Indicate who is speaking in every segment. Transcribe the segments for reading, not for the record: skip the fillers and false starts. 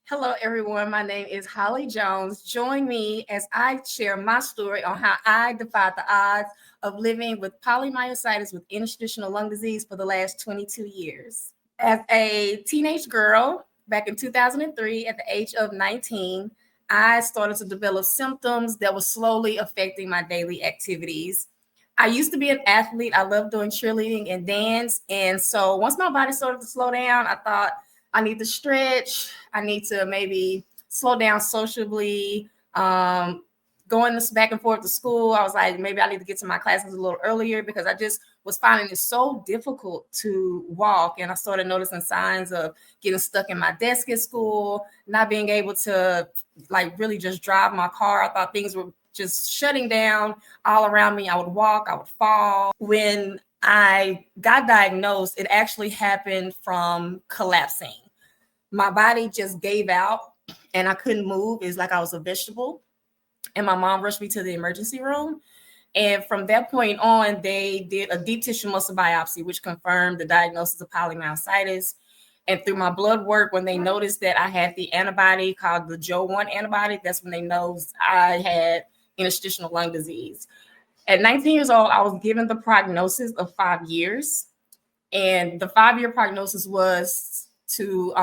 Speaker 1: Hello, everyone. My name is Holly Jones. Join me as I share my story on how I defied the odds of living with polymyositis with interstitial lung disease for the last 22 years. As a teenage girl back in 2003, at the age of 19, I started to develop symptoms that were slowly affecting my daily activities. I used to be an athlete. I loved doing cheerleading and dance. And so once my body started to slow down, I thought, I need to stretch. I need to maybe slow down socially. Going this back and forth to school, I was like, maybe I need to get to my classes a little earlier because I just was finding it so difficult to walk. And I started noticing signs of getting stuck in my desk at school, not being able to like really just drive my car. I thought things were just shutting down all around me. I would walk, I would fall. When I got diagnosed, it actually happened from collapsing. My body just gave out and I couldn't move. It's like I was a vegetable. And my mom rushed me to the emergency room. And from that point on, they did a deep tissue muscle biopsy, which confirmed the diagnosis of polymyositis. And through my blood work, when they noticed that I had the antibody called the JO1 antibody, that's when they noticed I had interstitial lung disease. At 19 years old, I was given the prognosis of 5 years. And the 5-year prognosis was to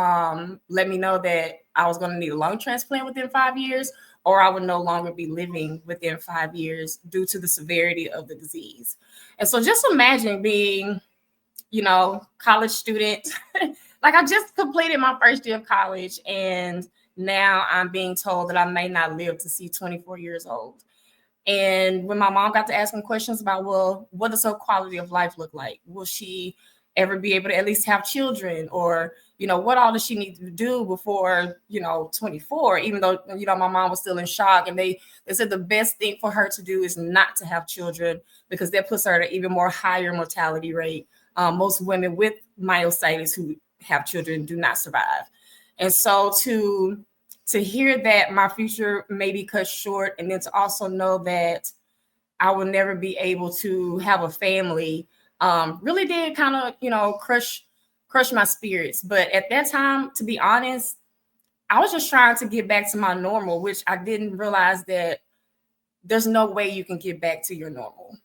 Speaker 1: let me know that I was going to need a lung transplant within 5 years, or I would no longer be living within 5 years due to the severity of the disease. And so just imagine being, college student. Like I just completed my first year of college and now I'm being told that I may not live to see 24 years old. And when my mom got to asking questions about, well, what does her quality of life look like? Will she ever be able to at least have children? Or, what all does she need to do before, 24? Even though, my mom was still in shock. And they said the best thing for her to do is not to have children because that puts her at an even more higher mortality rate. Most women with myositis who have children do not survive. And so to hear that my future may be cut short, and then to also know that I will never be able to have a family, really did kind of, crush my spirits. But at that time, to be honest, I was just trying to get back to my normal, which I didn't realize that there's no way you can get back to your normal.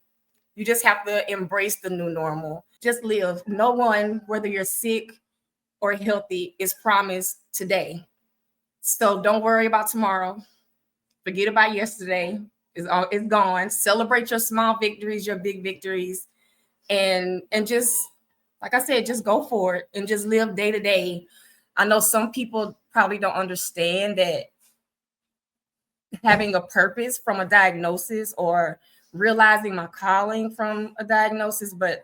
Speaker 1: You just have to embrace the new normal. Just live. No one, whether you're sick or healthy, is promised today. So don't worry about tomorrow. Forget about yesterday. It's gone. Celebrate your small victories, your big victories, and just like I said, just go for it and just live day to day. I know some people probably don't understand that having a purpose from a diagnosis or realizing my calling from a diagnosis, but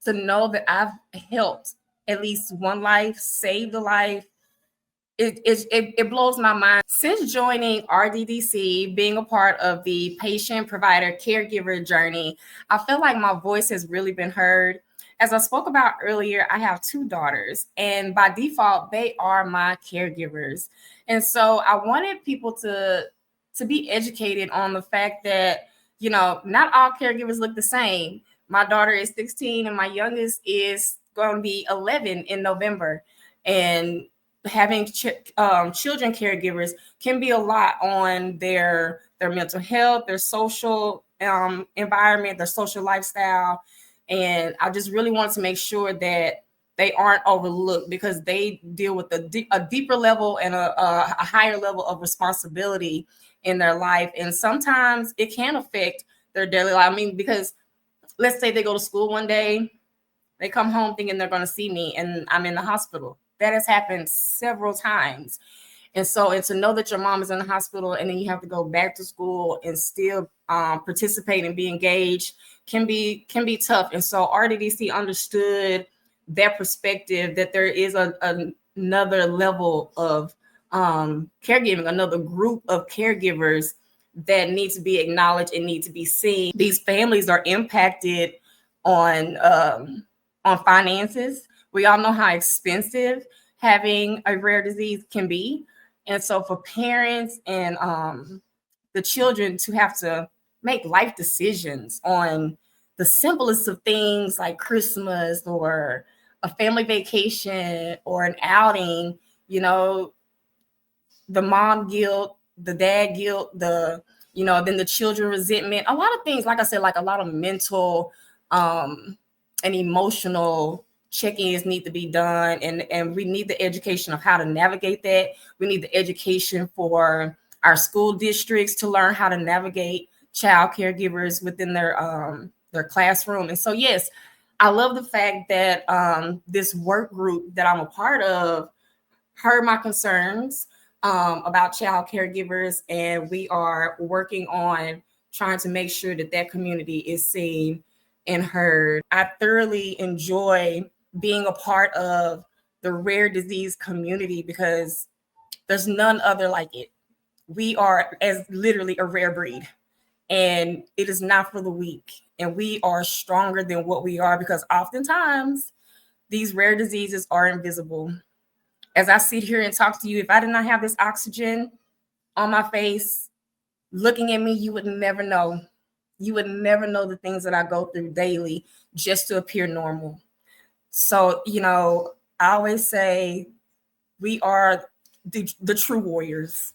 Speaker 1: to know that I've helped at least one life, saved a life, it blows my mind. Since joining RDDC, being a part of the patient, provider, caregiver journey, I feel like my voice has really been heard. As I spoke about earlier, I have 2 daughters, and by default, they are my caregivers. And so I wanted people to be educated on the fact that, not all caregivers look the same. My daughter is 16 and my youngest is going to be 11 in November. And having children caregivers can be a lot on their mental health, their social environment, their social lifestyle. And I just really wanted to make sure that they aren't overlooked because they deal with a deeper level and a higher level of responsibility in their life. And sometimes it can affect their daily life. I mean, because let's say they go to school one day, they come home thinking they're going to see me and I'm in the hospital. That has happened several times. And to know that your mom is in the hospital and then you have to go back to school and still participate and be engaged can be tough. And so RDDC understood that perspective, that there is another level of caregiving, another group of caregivers that need to be acknowledged and need to be seen. These families are impacted on finances. We all know how expensive having a rare disease can be. And so for parents and the children to have to make life decisions on the simplest of things like Christmas or a family vacation or an outing, the mom guilt, the dad guilt, then the children resentment, a lot of things, like I said, like a lot of mental and emotional check-ins need to be done. And we need the education of how to navigate that. We need the education for our school districts to learn how to navigate child caregivers within their classroom. And so, yes, I love the fact that this work group that I'm a part of heard my concerns about child caregivers, and we are working on trying to make sure that that community is seen and heard. I thoroughly enjoy being a part of the rare disease community because there's none other like it. We are as literally a rare breed, and it is not for the weak. And we are stronger than what we are because oftentimes these rare diseases are invisible. As I sit here and talk to you, if I did not have this oxygen on my face, looking at me, you would never know. You would never know the things that I go through daily just to appear normal. So, I always say we are the true warriors.